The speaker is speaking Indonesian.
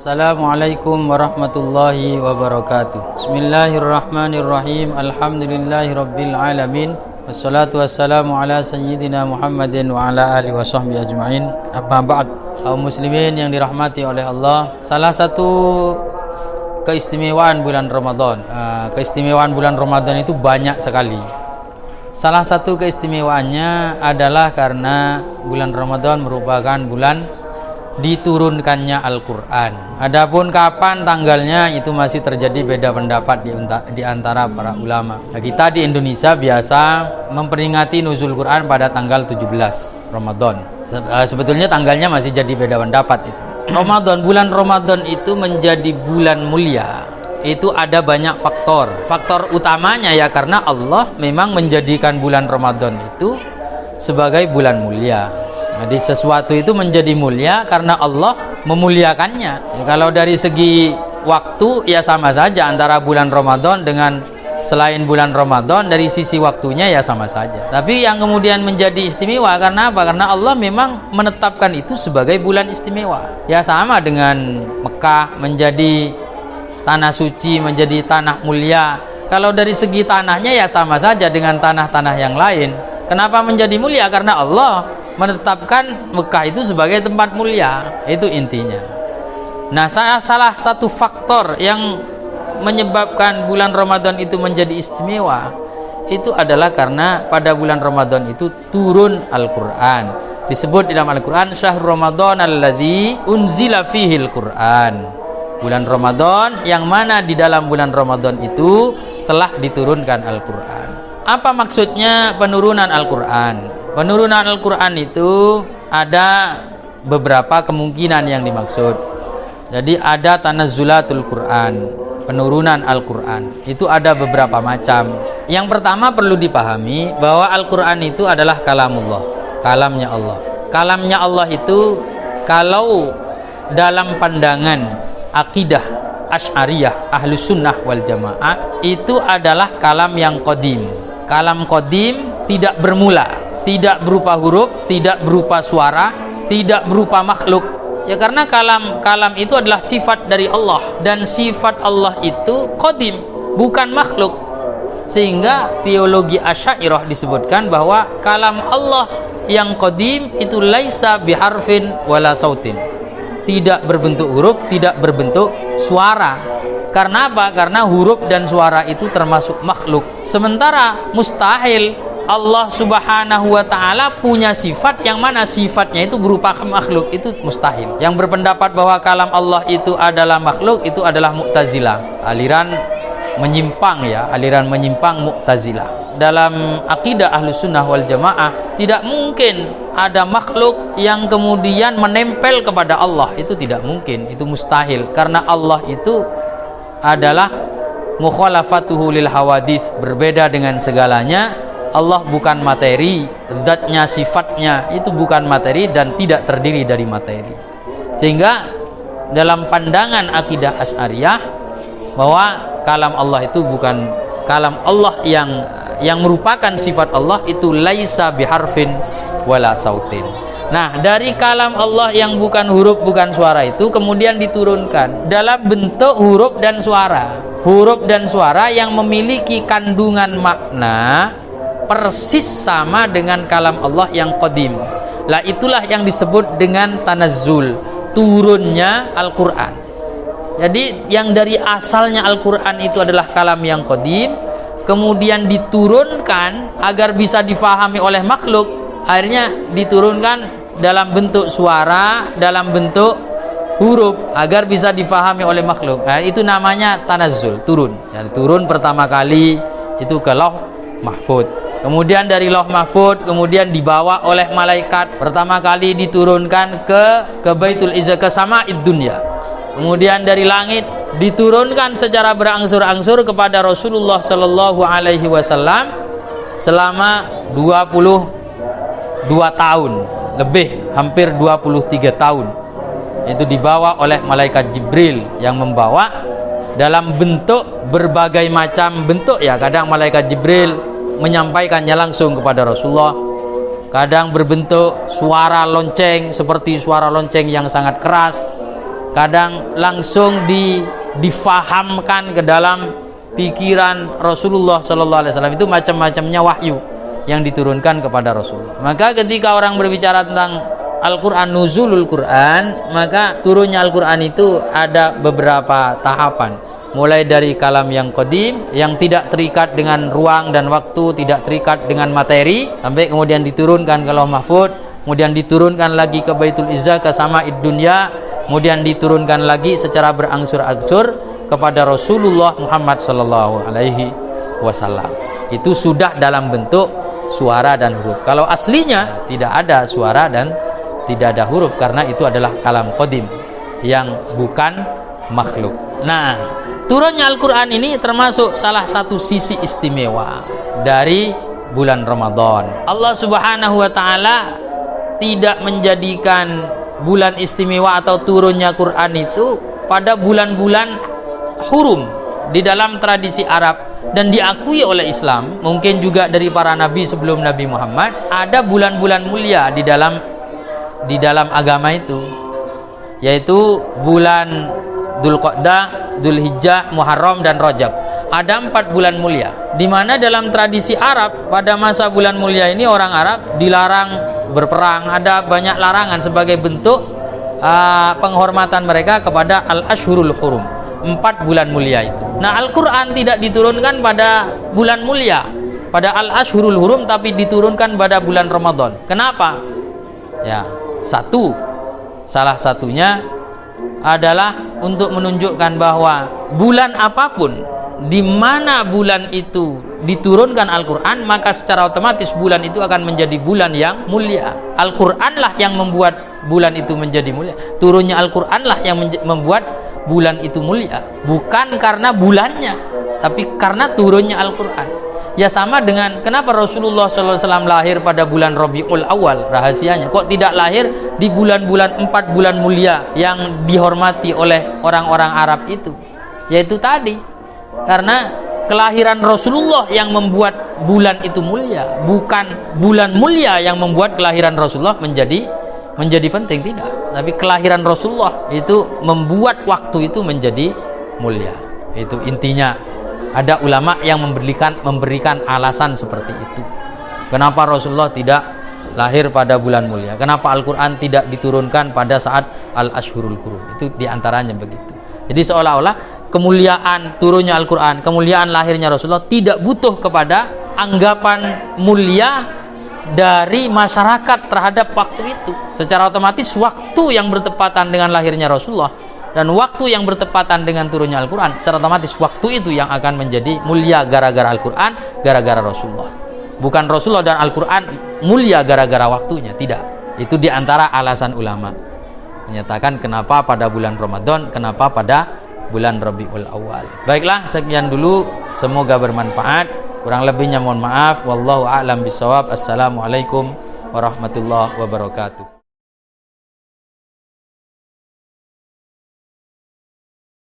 Assalamualaikum warahmatullahi wabarakatuh. Bismillahirrahmanirrahim. Alhamdulillahirabbil alamin. Wassalatu wassalamu ala sayyidina Muhammadin wa ala alihi wa sahbihi ajma'in. Amma ba'd. Kaum muslimin yang dirahmati oleh Allah, salah satu keistimewaan bulan Ramadan. Keistimewaan bulan Ramadan itu banyak sekali. Salah satu keistimewaannya adalah karena bulan Ramadan merupakan bulan diturunkannya Al-Quran. Adapun kapan tanggalnya itu masih terjadi beda pendapat di antara para ulama. Kita di Indonesia biasa memperingati nuzul Quran pada tanggal 17 Ramadan. Sebetulnya tanggalnya masih jadi beda pendapat itu. Bulan Ramadan itu menjadi bulan mulia. Itu ada banyak faktor. Faktor utamanya ya karena Allah memang menjadikan bulan Ramadan itu sebagai bulan mulia. Jadi sesuatu itu menjadi mulia karena Allah memuliakannya. Ya, kalau dari segi waktu ya sama saja antara bulan Ramadan dengan selain bulan Ramadan, dari sisi waktunya ya sama saja. Tapi yang kemudian menjadi istimewa karena apa? Karena Allah memang menetapkan itu sebagai bulan istimewa. Ya sama dengan Mekah menjadi tanah suci, menjadi tanah mulia. Kalau dari segi tanahnya ya sama saja dengan tanah-tanah yang lain. Kenapa menjadi mulia? Karena Allah menetapkan Mekah itu sebagai tempat mulia. Itu intinya. Nah, salah satu faktor yang menyebabkan bulan Ramadan itu menjadi istimewa itu adalah karena pada bulan Ramadan itu turun Al-Quran. Disebut di dalam Al-Quran Syahrul Ramadan alladzi unzila fihil Quran. Bulan Ramadan yang mana di dalam bulan Ramadan itu telah diturunkan Al-Quran. Apa maksudnya penurunan Al-Quran? Penurunan Al-Quran itu ada beberapa kemungkinan yang dimaksud. Jadi ada tanazzulatul Quran, penurunan Al-Quran. Itu ada beberapa macam. Yang pertama perlu dipahami bahwa Al-Quran itu adalah kalamullah, kalamnya Allah. Kalamnya Allah itu kalau dalam pandangan akidah Asy'ariyah, Ahlus Sunnah wal Jamaah, itu adalah kalam yang qadim. Kalam qadim tidak bermula, tidak berupa huruf, tidak berupa suara, tidak berupa makhluk. Ya karena kalam itu adalah sifat dari Allah dan sifat Allah itu qadim, bukan makhluk. Sehingga teologi Asy'ariyah disebutkan bahwa kalam Allah yang qadim itu laisa biharfin wala sautin. Tidak berbentuk huruf, tidak berbentuk suara. Karena apa? Karena huruf dan suara itu termasuk makhluk. Sementara mustahil Allah subhanahu wa ta'ala punya sifat yang mana sifatnya itu berupa makhluk, itu mustahil. Yang berpendapat bahwa kalam Allah itu adalah makhluk itu adalah Mu'tazilah, aliran menyimpang ya, aliran menyimpang Mu'tazilah. Dalam akidah Ahlus Sunnah wal Jamaah tidak mungkin ada makhluk yang kemudian menempel kepada Allah, itu tidak mungkin, itu mustahil. Karena Allah itu adalah mukhalafatuhu lil hawadits, berbeda dengan segalanya. Allah bukan materi, zatnya, sifatnya itu bukan materi dan tidak terdiri dari materi. Sehingga dalam pandangan akidah Asy'ariyah bahwa kalam Allah itu bukan kalam Allah yang merupakan sifat Allah itu laisa biharfin wala sautin. Nah, dari kalam Allah yang bukan huruf, bukan suara itu kemudian diturunkan dalam bentuk huruf dan suara. Huruf dan suara yang memiliki kandungan makna persis sama dengan kalam Allah yang qadim. Lah itulah yang disebut dengan tanazzul, turunnya Al-Quran. Jadi yang dari asalnya Al-Quran itu adalah kalam yang qadim, kemudian diturunkan agar bisa difahami oleh makhluk. Akhirnya diturunkan dalam bentuk suara, dalam bentuk huruf agar bisa difahami oleh makhluk. Nah, itu namanya tanazzul, turun. Dan turun pertama kali itu ke Lauh Mahfuz. Kemudian dari Lauh Mahfuz kemudian dibawa oleh malaikat, pertama kali diturunkan ke Baitul Izzah, ke Sama'id Dunya. Kemudian dari langit diturunkan secara berangsur-angsur kepada Rasulullah sallallahu alaihi wasallam selama 22 tahun lebih, hampir 23 tahun. Itu dibawa oleh malaikat Jibril yang membawa dalam bentuk berbagai macam bentuk ya. Kadang malaikat Jibril menyampaikannya langsung kepada Rasulullah, kadang berbentuk suara lonceng seperti suara lonceng yang sangat keras, kadang langsung difahamkan ke dalam pikiran Rasulullah Sallallahu Alaihi Wasallam. Itu macam-macamnya wahyu yang diturunkan kepada Rasulullah. Maka ketika orang berbicara tentang Al-Quran, nuzulul Quran, maka turunnya Al-Quran itu ada beberapa tahapan. Mulai dari kalam yang qadim, yang tidak terikat dengan ruang dan waktu, tidak terikat dengan materi, sampai kemudian diturunkan ke Lauh Mahfud, kemudian diturunkan lagi ke Baitul Izzah, ke Sama'id Dunya, kemudian diturunkan lagi secara berangsur-angsur kepada Rasulullah Muhammad Sallallahu Alaihi Wasallam. Itu sudah dalam bentuk suara dan huruf. Kalau aslinya tidak ada suara dan tidak ada huruf, karena itu adalah kalam qadim yang bukan makhluk. Nah, turunnya Al-Quran ini termasuk salah satu sisi istimewa dari bulan Ramadan. Allah Subhanahu wa Ta'ala tidak menjadikan bulan istimewa atau turunnya Quran itu pada bulan-bulan hurum di dalam tradisi Arab dan diakui oleh Islam, mungkin juga dari para nabi sebelum Nabi Muhammad. Ada bulan-bulan mulia di dalam agama itu, yaitu bulan Dzulqa'dah, Dzulhijjah, Muharram dan Rajab. Ada 4 bulan mulia, di mana dalam tradisi Arab pada masa bulan mulia ini orang Arab dilarang berperang. Ada banyak larangan sebagai bentuk penghormatan mereka kepada al-ashhurul hurum, 4 bulan mulia itu. Nah, Al-Quran tidak diturunkan pada bulan mulia, pada al-ashhurul hurum, tapi diturunkan pada bulan Ramadan. Kenapa? Ya, salah satunya adalah untuk menunjukkan bahwa bulan apapun di mana bulan itu diturunkan Al-Quran, maka secara otomatis bulan itu akan menjadi bulan yang mulia. Al-Quranlah yang membuat bulan itu menjadi mulia. Turunnya Al-Quranlah yang membuat bulan itu mulia, bukan karena bulannya, tapi karena turunnya Al-Quran. Ya, sama dengan kenapa Rasulullah SAW lahir pada bulan Rabiul Awal. Rahasianya, kok tidak lahir di bulan-bulan 4 bulan mulia yang dihormati oleh orang-orang Arab itu? Yaitu tadi, karena kelahiran Rasulullah yang membuat bulan itu mulia, bukan bulan mulia yang membuat kelahiran Rasulullah menjadi penting, tidak. Tapi kelahiran Rasulullah itu membuat waktu itu menjadi mulia. Itu intinya. Ada ulama yang memberikan alasan seperti itu. Kenapa Rasulullah tidak lahir pada bulan mulia? Kenapa Al-Quran tidak diturunkan pada saat al-ashhurul hurum? Itu diantaranya begitu. Jadi seolah-olah kemuliaan turunnya Al-Quran, kemuliaan lahirnya Rasulullah tidak butuh kepada anggapan mulia dari masyarakat terhadap waktu itu. Secara otomatis waktu yang bertepatan dengan lahirnya Rasulullah dan waktu yang bertepatan dengan turunnya Al-Quran, secara otomatis waktu itu yang akan menjadi mulia gara-gara Al-Quran, gara-gara Rasulullah. Bukan Rasulullah dan Al-Quran mulia gara-gara waktunya, tidak. Itu diantara alasan ulama menyatakan kenapa pada bulan Ramadan, kenapa pada bulan Rabiul Awal. Baiklah, sekian dulu, semoga bermanfaat. Kurang lebihnya mohon maaf. Wallahu a'lam bishawab. Assalamualaikum warahmatullahi wabarakatuh.